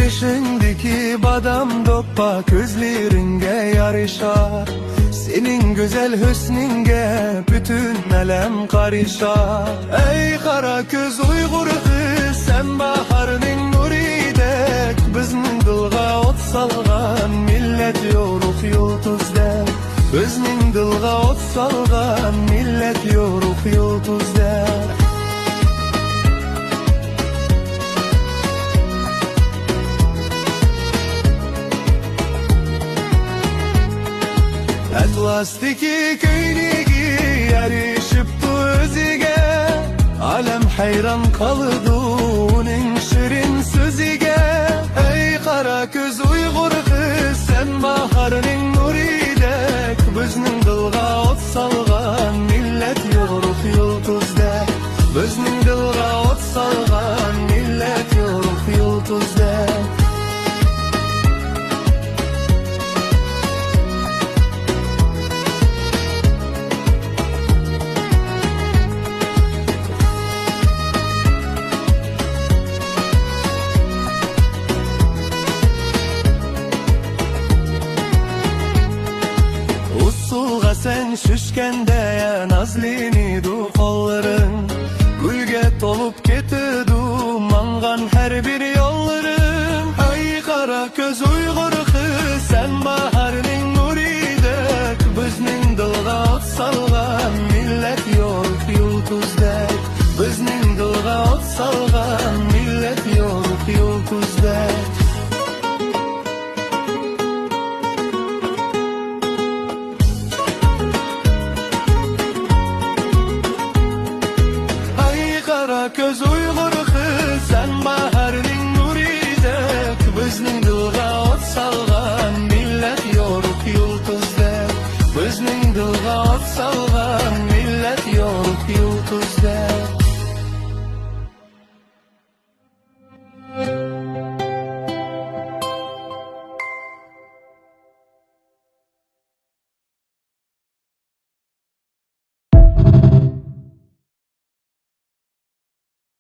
Beşindeki badam doppa gözlerine yarışar. Senin güzel hüsnünge bütün elem karışar. Ey kara göz Uygur kız, sen baharının nuridek. Bizning dilga ot salgan millet yoruk yulduzdek. Bizning dilga ot salgan millet yoruk yulduzdek. Atlas'taki köylüğü yarışıptı özüge. Alem hayran kalıdı onun şirin sözüge. Ey kara göz Uygur kız, sen baharının nuridek. Bizning dilga ot salgan millet yoruk yulduzdek. Bizning dilga ot salgan millet yoruk yulduzdek. Usulga sen şüşkende nazlinidu kolların. Gülge tolup ketidu mangan her bir yolların. Ay kara göz Uygur kız, sen baharının nuridek. Bizning dilga ot salgan millet yoruk yulduzdek. Bizning dilga ot salgan millet yoruk yulduzdek. Kara göz Uygur kız, sen baharının nuridek. Bizning dilga ot salgan millet yoruk yulduzdek. Bizning dilga ot salgan